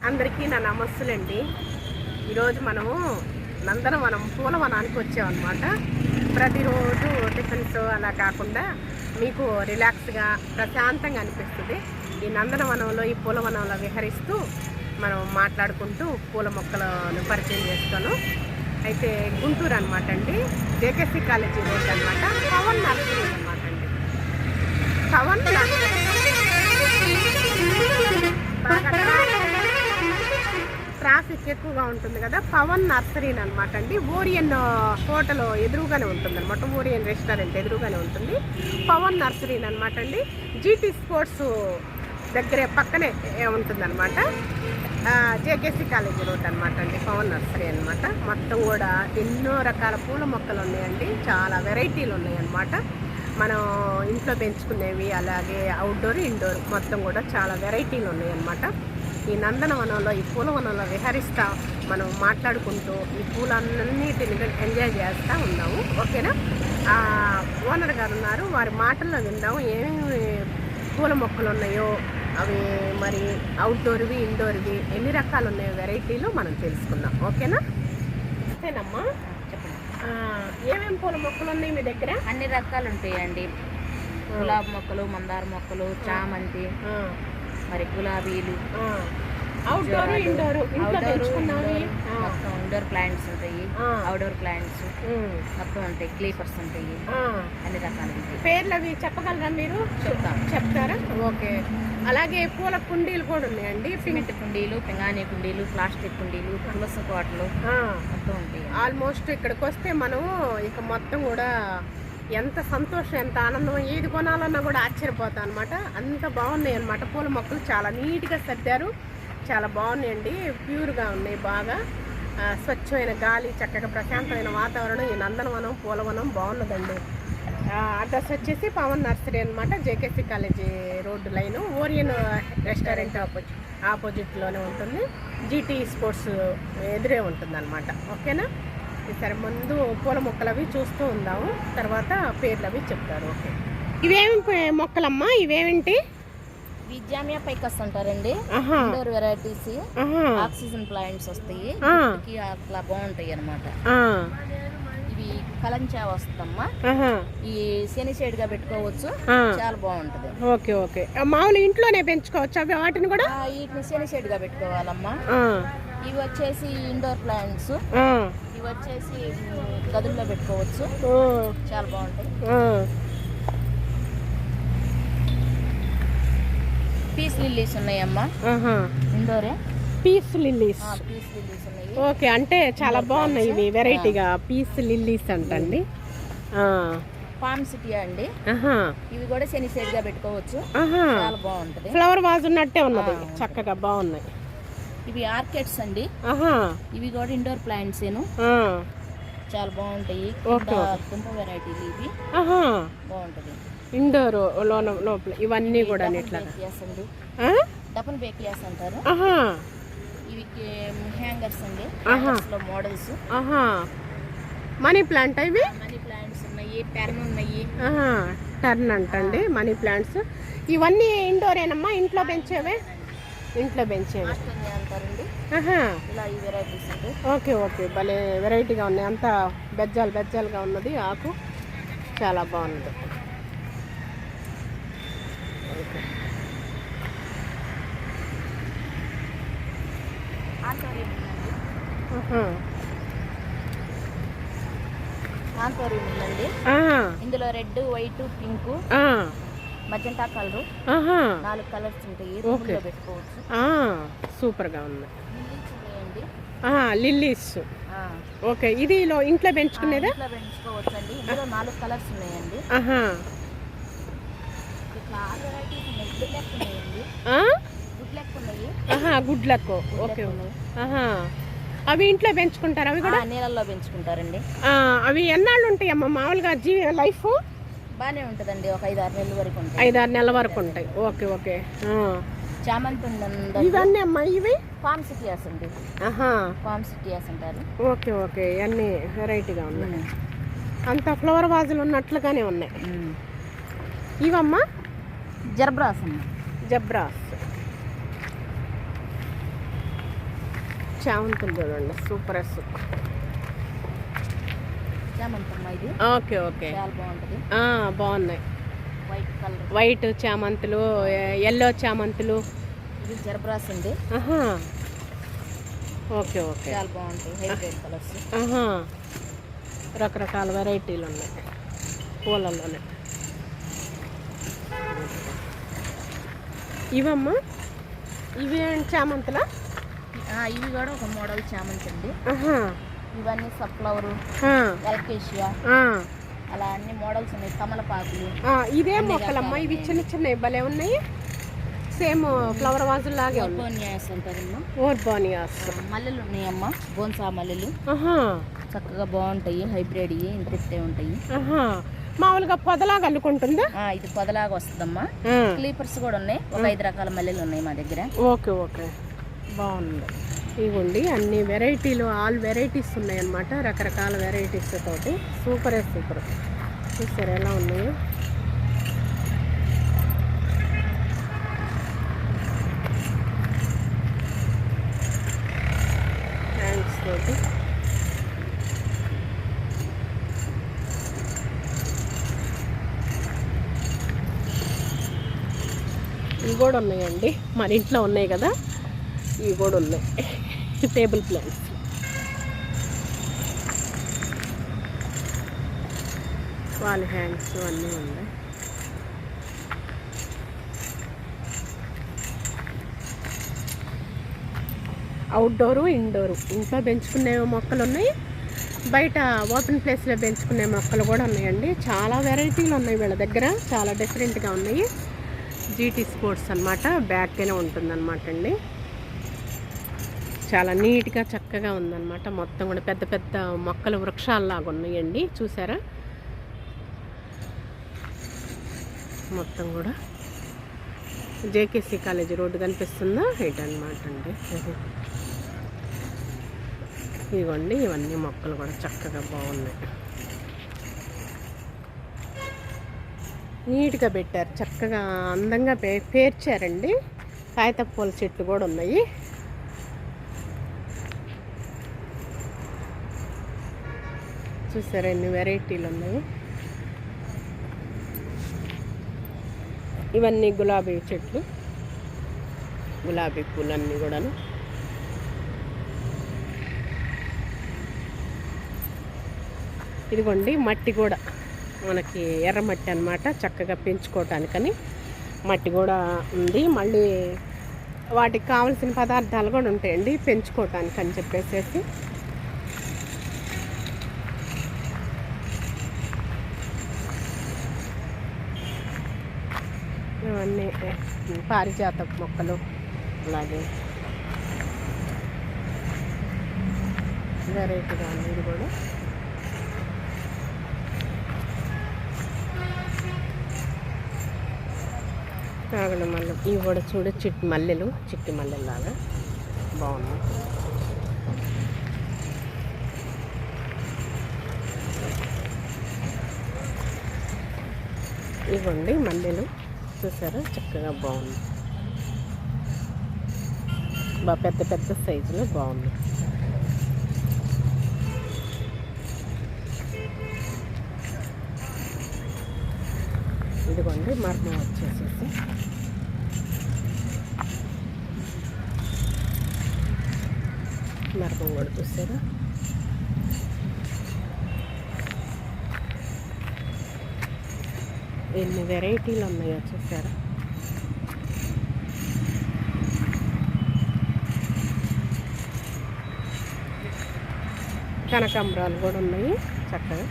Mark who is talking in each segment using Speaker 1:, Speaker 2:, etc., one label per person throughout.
Speaker 1: అందరికీ నా నమస్సులండి. ఈరోజు మనము నందనవనం పూలవనానికి వచ్చామన్నమాట. ప్రతిరోజు టిఫిన్స్ అలా కాకుండా మీకు రిలాక్స్గా ప్రశాంతంగా అనిపిస్తుంది. ఈ నందనవనంలో ఈ పూలవనంలో విహరిస్తూ మనం మాట్లాడుకుంటూ పూల మొక్కలను పరిచయం చేస్తాను. అయితే గుంటూరు అనమాట అండి, జేకేసీ కాలేజీ రోడ్ అనమాట. పవన్ నర్సరీ అనమాట అండి. పవన్ ట్రాఫిక్ ఎక్కువగా ఉంటుంది కదా, పవన్ నర్సరీ అనమాట అండి. ఓరియన్ హోటల్ ఎదురుగానే ఉంటుంది అనమాట, ఓరియన్ రెస్టారెంట్ ఎదురుగానే ఉంటుంది పవన్ నర్సరీ అనమాట అండి. జీటీ స్పోర్ట్స్ దగ్గరే పక్కనే ఉంటుంది అనమాట. జేకేసీ కాలేజీ రోడ్ అనమాట అండి, పవన్ నర్సరీ అనమాట. మొత్తం కూడా ఎన్నో రకాల పూల మొక్కలు ఉన్నాయండి, చాలా వెరైటీలు ఉన్నాయన్నమాట. మనం ఇంట్లో పెంచుకునేవి, అలాగే అవుట్డోర్ ఇండోర్ మొత్తం కూడా చాలా వెరైటీలు ఉన్నాయన్నమాట. ఈ నందనవనంలో ఈ పూలవనంలో విహరిస్తూ మనం మాట్లాడుకుంటూ ఈ పూలన్నిటిని ఎంజాయ్ చేస్తూ ఉన్నాము. ఓకేనా? ఓనర్ గారు ఉన్నారు, వారి మాటల్లో విందాము ఏమేమి పూల మొక్కలు ఉన్నాయో, అవి మరి అవుట్డోర్వి ఇండోర్వి ఎన్ని రకాలు ఉన్నాయో వెరైటీలు మనం తెలుసుకుందాం. ఓకేనా? అంతేనమ్మా, చెప్పండి. ఏమేమి పూల మొక్కలు ఉన్నాయి మీ దగ్గర?
Speaker 2: అన్ని రకాలు ఉంటాయండి. గులాబీ మొక్కలు, మందార మొక్కలు, చామంతి, మరి గులాబీలు,
Speaker 1: అవుట్డోర్ ఇండోర్
Speaker 2: మొత్తం ఇండోర్ ప్లాంట్స్ ఉంటాయి, అవుట్డోర్ ప్లాంట్స్ మొత్తం ఉంటాయి, క్లీపర్స్ ఉంటాయి, అన్ని రకాలు ఉంటాయి.
Speaker 1: పేర్లు అవి చెప్పగలరా మీరు? చెప్తారా? ఓకే. అలాగే పూల కుండీలు కూడా ఉన్నాయండి,
Speaker 2: సిమెంట్ కుండీలు, పింగాణి కుండీలు, ప్లాస్టిక్ కుండీలు, తులసి కోటలు మొత్తం ఉంటాయి.
Speaker 1: ఆల్మోస్ట్ ఇక్కడికి వస్తే మనం ఇక మొత్తం కూడా ఎంత సంతోషం, ఎంత ఆనందం, ఏది కొనాలన్నా కూడా ఆశ్చర్యపోతాం అనమాట. అంత బాగున్నాయి అనమాట. పూల మొక్కలు చాలా నీట్గా సర్దారు, చాలా బాగున్నాయండి, ప్యూర్గా ఉన్నాయి, బాగా స్వచ్ఛమైన గాలి, చక్కగా ప్రశాంతమైన వాతావరణం. ఈ నందనవనం పూలవనం బాగున్నదండి. అడ్రస్ వచ్చేసి పవన్ నర్సరీ అనమాట, JKC college road line, Orion restaurant ఆపోజిట్లోనే ఉంటుంది. జీటీ స్పోర్ట్స్ ఎదురే ఉంటుంది అనమాట. ఓకేనా? సరే, ముందు పూల మొక్కలు అవి చూస్తూ ఉందాము, తర్వాత పేర్లు అవి చెప్తారు. ఓకే. ఇవేమి మొక్కలమ్మా? ఇవేమిటి?
Speaker 2: విజామియా పైకస్ అంటారండి. ఇండోర్ వెరైటీస్, ఆక్సిజన్ ప్లాంట్స్ వస్తాయి, అట్లా బాగుంటాయి అనమాట. ఇవి కలంచా వస్తుందమ్మా, ఈ శని షేడ్ గా పెట్టుకోవచ్చు, చాలా బాగుంటది.
Speaker 1: Okay okay. మామూలు ఇంట్లోనే పెంచుకోవచ్చు అవి, వాటిని కూడా
Speaker 2: వీటిని శని షేడ్ గా పెట్టుకోవాలమ్మా. ఇవి వచ్చేసి ఇండోర్ ప్లాంట్స్, ఇవి వచ్చేసి గదుల్లో పెట్టుకోవచ్చు, చాలా బాగుంటాయి. పీస్ లిల్లీస్ ఉన్నాయమ్మా, ఇండోరే
Speaker 1: పీస్ లిల్లీస్.
Speaker 2: పీస్ లిల్లీస్ ఉన్నాయి.
Speaker 1: ఓకే, అంటే చాలా బాగున్నాయి ఇవి, వెరైటీగా పీస్ లిల్లీస్ అంటండి.
Speaker 2: పామ్ సిటీ అండి, ఇవి కూడా శని సైడ్ గా పెట్టుకోవచ్చు, చాలా బాగుంటది.
Speaker 1: ఫ్లవర్ వాజ్ ఉన్నట్టే ఉన్నది, చక్కగా బాగున్నాయి.
Speaker 2: ఇవి ఆర్కిడ్స్ అండి, ఇవి కూడా ఇండోర్ ప్లాంట్స్ చాలా బాగుంటాయి. దుంప వెరైటీలు ఇవి, బాగుంటది. ఇండోర్
Speaker 1: లోపల ఇవన్నీ కూడా
Speaker 2: డబుల్ బేకియాస్ అంటారు. ఇవి హ్యాంగర్స్ అండి, మోడల్స్.
Speaker 1: మనీ ప్లాంట్ ఇవి,
Speaker 2: మనీ ప్లాంట్స్ ఉన్నాయి, టర్న్ ఉన్నాయి.
Speaker 1: టర్న్ అంటండి మనీ ప్లాంట్స్. ఇవన్నీ ఇండోరేనమ్మా, ఇంట్లో పెంచేవే? ఇంట్లో పెంచేవి
Speaker 2: అంటారండి. ఇలా ఈ వెరైటీస్ ఉంటాయి.
Speaker 1: ఓకే ఓకే, భలే వెరైటీగా ఉన్నాయి, అంతా బెజ్జాలు బెజ్జాలుగా ఉన్నది, ఆకు చాలా బాగున్నది.
Speaker 2: ఆంతోరియం ఉందండి, ఇందులో red, white, pink, magenta colour, 4 colours ఉంటాయి, పెట్టుకోవచ్చు.
Speaker 1: సూపర్ గా ఉంది. లిల్లీస్. ఓకే, ఇది ఇంట్లో పెంచుకునేదా?
Speaker 2: ఇంట్లో పెంచుకోవచ్చు అండి. ఇందులో 4 కలర్స్ ఉన్నాయండి. ఇట్లా 6 వెరైటీస్ ఉన్నాయి.
Speaker 1: Good luck. ఓకే. అవి ఇంట్లో పెంచుకుంటారు? అవి కూడా
Speaker 2: నీళ్ళల్లో పెంచుకుంటారండి.
Speaker 1: అవి ఎన్నాళ్ళు ఉంటాయమ్మా మామూలుగా లైఫ్?
Speaker 2: బాగానే ఉంటుందండి, ఒక 5-6 నెలల వరకు ఉంటాయి.
Speaker 1: 5-6 నెలల వరకు ఉంటాయి. Okay okay.
Speaker 2: చామంతి
Speaker 1: ఇవన్నీ అమ్మా, ఇవి
Speaker 2: పామ్ సిటియాస్ అండి, పామ్ సిటియాస్ అంటారు.
Speaker 1: ఓకే ఓకే, ఇవన్నీ వెరైటీగా ఉన్నాయి, అంత ఫ్లవర్ వాజులు ఉన్నట్లుగానే ఉన్నాయి. ఇవమ్మా
Speaker 2: జర్బ్రాస్ అమ్మా,
Speaker 1: జబ్రాస్. చామంతులు చూడండి, సూపర్ ఎస్.
Speaker 2: చామంతమ్మ ఇది.
Speaker 1: ఓకే ఓకే,
Speaker 2: చాలా బాగుంటుంది.
Speaker 1: బాగున్నాయి.
Speaker 2: వైట్ కలర్,
Speaker 1: వైట్ చామంతులు, ఎల్లో చామంతులు.
Speaker 2: ఇది జర్బ్రాస్ అండి.
Speaker 1: ఓకే ఓకే,
Speaker 2: చాలా బాగుంటాయి హైబ్రిడ్ కలర్స్.
Speaker 1: రకరకాల వెరైటీలు ఉన్నాయి పూలల్లోనే. ఇవమ్మా ఇవి చామంతులా?
Speaker 2: ఇవి కూడా ఒక మోడల్ చామంతి అండి. ఇవన్నీ సన్ఫ్లవరు, ఎల్కేషియా, అలా అన్ని మోడల్స్ ఉన్నాయి. తమలపాకులు.
Speaker 1: ఇదే మొక్కలమ్మా, ఇవి చిన్న చిన్నవి భలే ఉన్నాయి. సేమ్ ఫ్లవర్ వాజులు లాగే.
Speaker 2: ఓర్బోనియాస్ అంటారమ్మా.
Speaker 1: ఓర్బోనియాస్.
Speaker 2: మల్లెలు ఉన్నాయమ్మా, బోన్సా మల్లెలు. చక్కగా బాగుంటాయి, హైబ్రిడ్ ఇంతే ఉంటాయి.
Speaker 1: మామూలుగా పొదలాగా అల్లుకుంటుందా?
Speaker 2: ఇది పొదలాగా వస్తుందమ్మా. క్లీపర్స్ కూడా ఉన్నాయి. ఒక 5 రకాల మల్లెలు ఉన్నాయి మా దగ్గర.
Speaker 1: ఓకే ఓకే, బాగుంది. ఇవ్వండి అన్ని వెరైటీలు, ఆల్ వెరైటీస్ ఉన్నాయి అన్నమాట. రకరకాల వెరైటీస్ తోటి సూపర్ సూపర్. చూసారు ఎలా ఉన్నాయో. థ్యాంక్స్ తోటి ఇవి కూడా ఉన్నాయండి, మన ఇంట్లో ఉన్నాయి కదా, ఇవి కూడా ఉన్నాయి. Table plants. వాల్ హ్యాండ్స్ అన్నీ ఉన్నాయి. అవుట్డోరు, ఇండోరు. ఇంట్లో పెంచుకునే మొక్కలు ఉన్నాయి, బయట ఓపెన్ ప్లేస్లో పెంచుకునే మొక్కలు కూడా ఉన్నాయండి. చాలా వెరైటీలు ఉన్నాయి వీళ్ళ దగ్గర, చాలా డిఫరెంట్గా ఉన్నాయి. జీటీ స్పోర్ట్స్ అన్నమాట, బ్యాక్గానే ఉంటుందన్నమాట అండి. చాలా నీట్గా చక్కగా ఉందన్నమాట. మొత్తం కూడా పెద్ద పెద్ద మొక్కలు వృక్షాలలాగా ఉన్నాయండి. చూసారా మొత్తం కూడా. జేకేసీ కాలేజీ రోడ్డు కనిపిస్తుందా ఇటన్నమాట అండి. ఇదిగోండి ఇవన్నీ మొక్కలు కూడా చక్కగా బాగున్నాయి, నీట్గా పెట్టారు, చక్కగా అందంగా పేర్చారండి. కాగితపు పూల చెట్లు కూడా ఉన్నాయి. చూసారా ఎన్ని వెరైటీలు ఉన్నాయి. ఇవన్నీ గులాబీ చెట్లు, గులాబీ పూలన్నీ కూడాను. ఇదిగోండి మట్టి కూడా మనకి ఎర్రమట్టి అన్నమాట, చక్కగా పెంచుకోవటానికని మట్టి కూడా ఉంది. మళ్ళీ వాటికి కావాల్సిన పదార్థాలు కూడా ఉంటాయండి పెంచుకోవటానికి అని చెప్పేసి. ఇవన్నీ పారిజాత మొక్కలు, అలాగే వెరైటీగా ఉంది ఇది కూడా. కాగల మల్లెలు, ఇవి కూడా చూడ చిట్టి మల్లెలు, చిట్టి మల్లెలాగా బాగున్నాయి. ఇవ్వండి మల్లెలు, చూసారా చక్కగా బాగుంది. బాగా పెద్ద పెద్ద సైజులో బాగుంది. ఇదిగోండి మర్మం వచ్చేసేసి మర్మం కూడా చూసారా. ఎన్ని వెరైటీలు ఉన్నాయో చూసారా. కనకాంబరాలు కూడా ఉన్నాయి చక్కగా.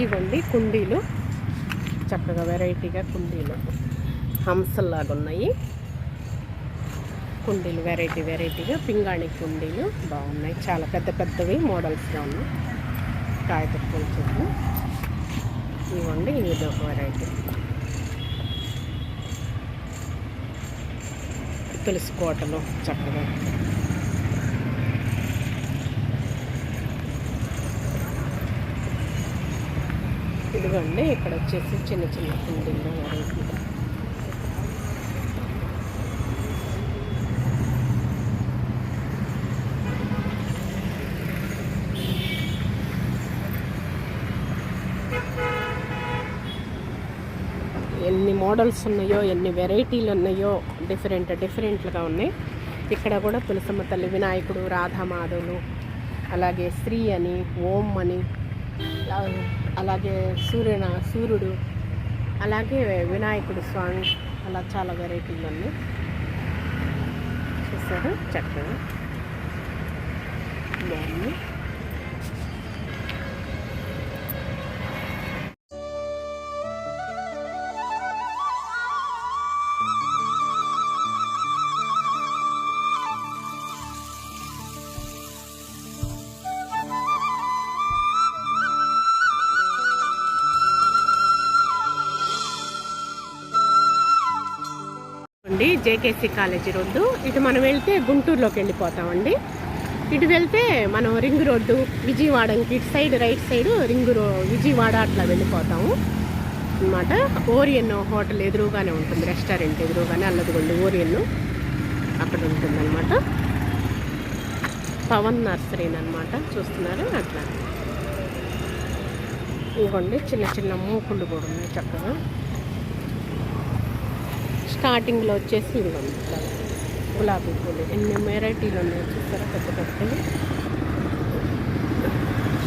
Speaker 1: ఇవ్వండి కుండీలు, చక్కగా వెరైటీగా కుండీలు హంసల్లాగా ఉన్నాయి. కుండీలు వెరైటీగా పింగాణి కుండీలు బాగున్నాయి, చాలా పెద్ద పెద్దవి మోడల్స్గా ఉన్నాయి. కాగితపు పూల చెట్లు ఇవ్వండి, ఇది ఒక వెరైటీ. తులసి కోటలు చక్కగా ఇదిగోండి ఇక్కడ వచ్చేసి చిన్న చిన్న కుండీలు వెరైటీ. ఎన్ని మోడల్స్ ఉన్నాయో, ఎన్ని వెరైటీలు ఉన్నాయో, డిఫరెంట్గా ఉన్నాయి. ఇక్కడ కూడా తులసమ్మ తల్లి, వినాయకుడు, రాధామాధవులు, అలాగే శ్రీ అని, ఓం అని, అలాగే సూర్యుడు, అలాగే వినాయకుడు స్వామి, అలా చాలా వెరైటీలు ఉన్నాయి. చూసారు చక్కగా బాగుంది. JKC college road. ఇటు మనం వెళ్తే గుంటూరులోకి వెళ్ళిపోతామండి. ఇటు వెళ్తే మనం రింగ్ రోడ్డు విజయవాడకి, ఇటు సైడ్ రైట్ సైడ్ విజయవాడ అట్లా వెళ్ళిపోతాము అన్నమాట. ఓరియన్ హోటల్ ఎదురుగానే ఉంటుంది, రెస్టారెంట్ ఎదురుగానే అల్లదిగొండి ఓరియన్ అక్కడ ఉంటుందన్నమాట. పవన్ నర్సరీ అనమాట, చూస్తున్నారు అట్లా. ఇవ్వండి చిన్న చిన్న మూకుళ్ళు కూడా ఉన్నాయి చక్కగా. స్టార్టింగ్లో వచ్చేసి ఇవ్వండి గులాబీ పూలు, ఎన్ని వెరైటీలు ఉన్నాయి చూస్తారా, పెద్ద పెద్దవి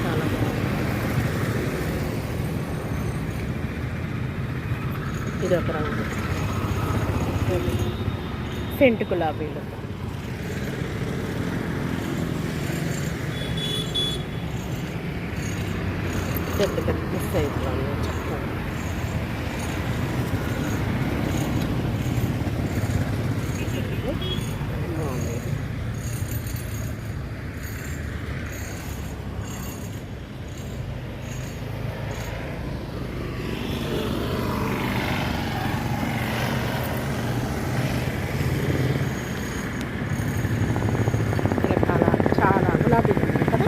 Speaker 1: చాలా బాగుంది. ఇది ఒక రంగు సెంటు గులాబీలు. పెద్ద పెద్ద సైజులు ఉన్నాయి చక్కగా. చాలా గులాబీలు ఉన్నాయి కదా.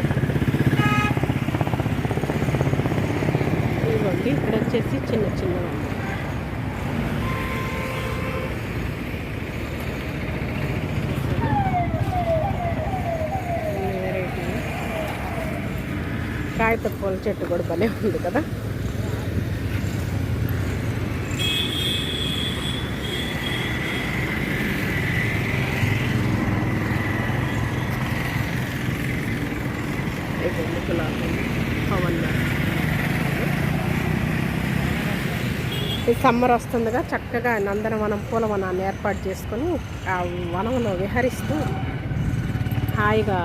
Speaker 1: ఇదిగోండి ఇక్కడ వచ్చేసి చిన్న చిన్నవి ఉన్నాయి. కాగిత పూల చెట్టు కూడా భలే ఉంది కదా. ఈ సమ్మర్ వస్తుందిగా, చక్కగా నందనవనం పూలవనాన్ని ఏర్పాటు చేసుకొని ఆ వనంలో విహరిస్తూ హాయిగా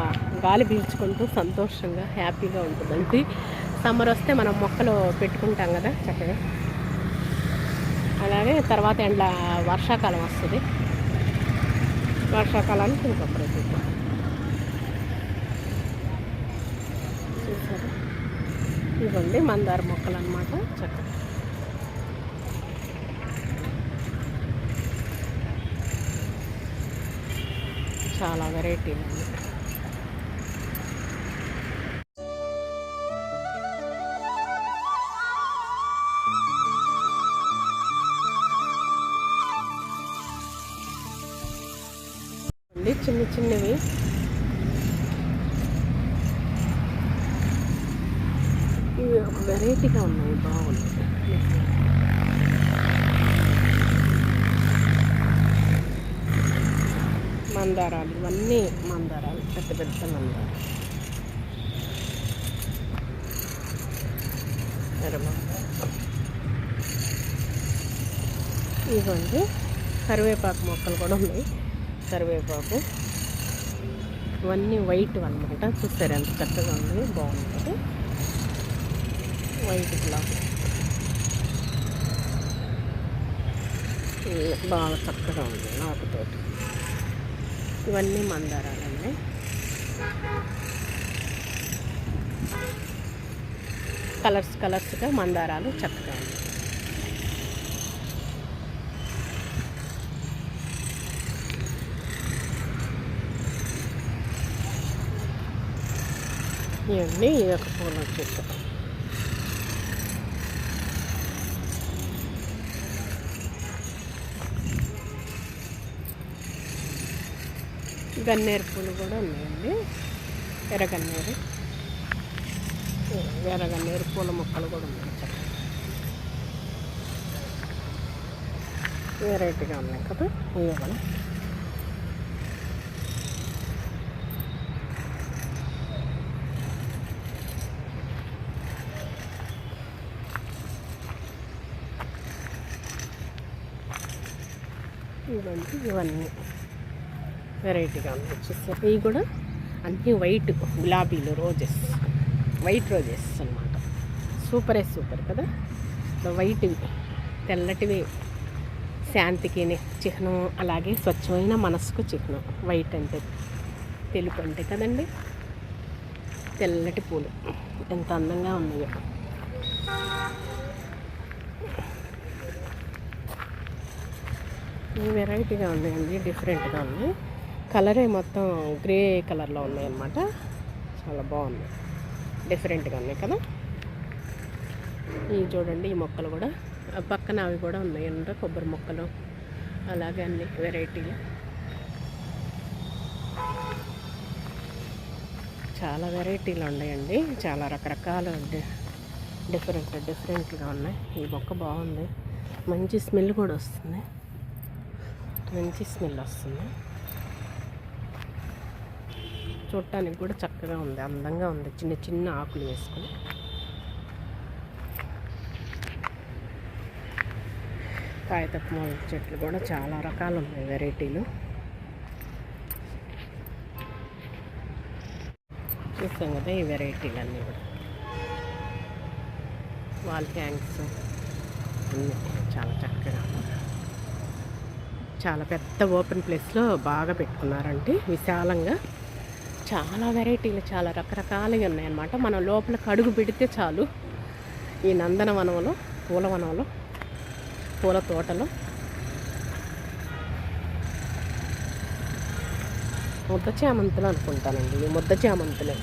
Speaker 1: గాలి పీల్చుకుంటూ సంతోషంగా హ్యాపీగా ఉంటుందండి. సమ్మర్ వస్తే మనం మొక్కలు పెట్టుకుంటాం కదా చక్కగా. అలాగే తర్వాత వర్షాకాలం వస్తుంది, వర్షాకాలానికి ఇంకొక ప్రత్యేకత. చూసారా ఇవ్వండి మందార మొక్కలు అన్నమాట చక్కగా. చాలా వెరైటీలు ఉన్నాయి. చిన్న చిన్నవి ఇవి ఒక వెరైటీగా ఉన్నాయి, బాగున్నాయి. మందారాలు, ఇవన్నీ మందారాలు, పెద్ద పెద్ద మందారాలు. ఇవ్వండి కరివేపాకు మొక్కలు కూడా ఉన్నాయి. కరివేపాకు ఇవన్నీ వైట్ అన్నమాట. చూస్తారు ఎంత చక్కగా ఉంది, బాగుంటుంది. వైట్ గులాబీ బాగా చక్కగా ఉంది నాకుతోటి. ఇవన్నీ మందారాలండి. కలర్స్గా మందారాలు చక్కగా ఉన్నాయి. ఇవన్నీ ఈ యొక్క పూలు వచ్చేసి గన్నేరు పూలు కూడా ఉన్నాయండి. ఎర్రగన్నేరు పూల మొక్కలు కూడా ఉన్నాయి. చక్కగా వెరైటీగా ఉన్నాయి కదా ఇవి కూడా. ఇవన్నీ వెరైటీగా ఉన్నాయి. వచ్చేసరికి ఇవి కూడా అన్నీ వైట్ గులాబీలు, వైట్ రోజెస్ అన్నమాట. సూపర్ కదా. వైట్వి, తెల్లటివి శాంతికి చిహ్నం, అలాగే స్వచ్ఛమైన మనసుకు చిహ్నం. వైట్ అంటే తెలుపు అంటే కదండి. తెల్లటి పూలు ఎంత అందంగా ఉన్నాయో. వెరైటీగా ఉన్నాయండి, డిఫరెంట్గా ఉన్నాయి. కలరే మొత్తం గ్రే కలర్లో ఉన్నాయి అన్నమాట. చాలా బాగుంది, డిఫరెంట్గా ఉన్నాయి కదా. ఇవి చూడండి, ఈ మొక్కలు కూడా పక్కన అవి కూడా ఉన్నాయండి, కొబ్బరి మొక్కలు, అలాగే అన్ని వెరైటీలు. చాలా వెరైటీలు ఉన్నాయండి, చాలా రకరకాల డిఫరెంట్గా ఉన్నాయి. ఈ మొక్క బాగుంది, మంచి స్మెల్ కూడా వస్తుంది. చూడటానికి కూడా చక్కగా ఉంది, అందంగా ఉంది. చిన్న చిన్న ఆకులు వేసుకుని కాగితపు మొల చెట్లు కూడా చాలా రకాలు ఉన్నాయి, వెరైటీలు. చూస్తాం కదా ఈ వెరైటీలు అన్నీ కూడా. వాల్ హ్యాంగ్స్ అన్నీ చాలా చక్కగా ఉన్నాయి. చాలా పెద్ద ఓపెన్ ప్లేస్లో బాగా పెట్టుకున్నారంటే, విశాలంగా. చాలా వెరైటీలు, చాలా రకరకాలుగా ఉన్నాయన్నమాట. మనం లోపలికి అడుగు పెడితే చాలు ఈ నందనవనంలో, పూలవనంలో, పూల తోటలో ముద్ద చామంతులు అనుకుంటానండి. ఈ ముద్ద చామంతులు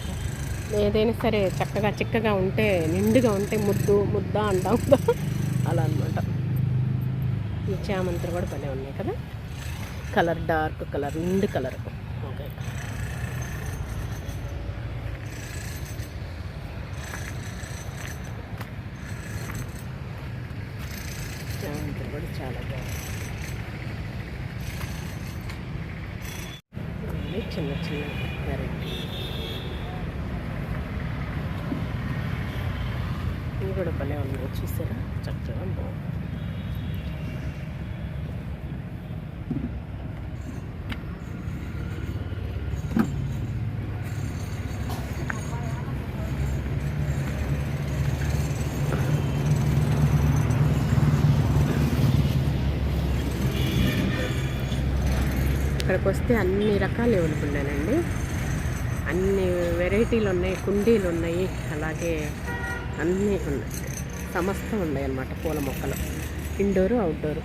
Speaker 1: ఏదైనా సరే చక్కగా చిక్కగా ఉంటే, నిండుగా ఉంటే ముద్ద అంటాం కదా, అలా అనమాట. ఈ చామంతులు కూడా భలే ఉన్నాయి కదా. కలర్ డార్క్ కలర్, నిండు కలర్. ఓకే, చామంతులు కూడా చాలా బాగుంది. చిన్న వెరైటీ. ఇవి కూడా భలే ఉన్నాయి, చూసారా, చక్కగా బాగుంది. ఇక్కడికి వస్తే అన్ని రకాలు ఇవ్వనుకున్నానండి. అన్ని వెరైటీలు ఉన్నాయి, కుండీలు ఉన్నాయి, అలాగే అన్నీ ఉన్నాయి, సమస్తం ఉన్నాయి అన్నమాట. పూల మొక్కలు ఇండోరు, అవుట్డోరు,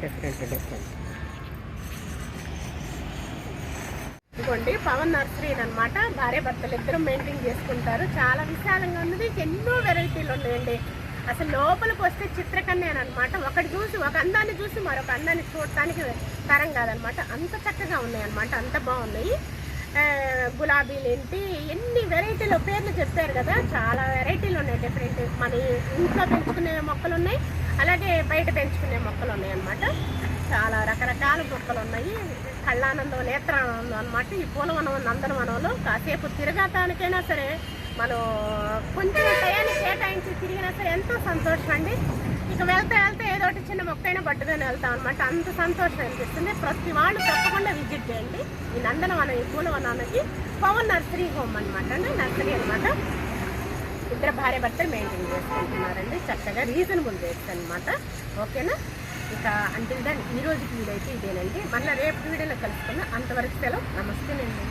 Speaker 1: డిఫరెంట్. ఇదిగోండి పవన్ నర్సరీ అనమాట. భార్య భర్తలు ఇద్దరు మెయింటైన్ చేసుకుంటారు. చాలా విశాలంగా ఉన్నది, ఎన్నో వెరైటీలు ఉన్నాయండి. అసలు లోపలికి వస్తే చిత్రకన్య అనమాట. ఒక అందాన్ని చూసి మరొక అందాన్ని చూడటానికి తరం కాదనమాట. అంత చక్కగా ఉన్నాయి అనమాట, అంత బాగున్నాయి. గులాబీలు ఏంటి, ఎన్ని వెరైటీలు పేర్లు చెప్పారు కదా, చాలా వెరైటీలు ఉన్నాయి, డిఫరెంట్. మన ఇంట్లో పెంచుకునే మొక్కలు ఉన్నాయి, అలాగే బయట పెంచుకునే మొక్కలు ఉన్నాయి అన్నమాట. చాలా రకరకాల మొక్కలు ఉన్నాయి. కళ్ళానందం, నేత్రానందం అనమాట. ఈ పూలవనం, నందనవనంలో కాసేపు తిరగటానికైనా సరే, మనం కొంచెం టయాన్ని కేటాయించి తిరిగినా సరే ఎంతో సంతోషం అండి. ఇక వెళ్తే ఏదో ఒకటి చిన్న మొక్కైనా పట్టుకొని వెళ్తాం అనమాట. అంత సంతోషం అనిపిస్తుంది. ప్రతి వాళ్ళు తప్పకుండా విజిట్ చేయండి ఈ నందనవనం, ఈ పూలవనానికి. పవన్ నర్సరీ హోమ్ అనమాట అండి, నర్సరీ అనమాట. ఇద్దరు భార్య భర్తలు మెయింటైన్ చేసుకుంటున్నారండి, చక్కగా రీజనబుల్ రేట్స్ అనమాట. ఓకేనా. ఇక అంటిల్ దెన్ ఈ రోజుకి వీడైతే ఇదేనండి. మళ్ళీ రేపు వీడియోలో కలుసుకున్నా. అంతవరకు సెలవు, నమస్తేనండి.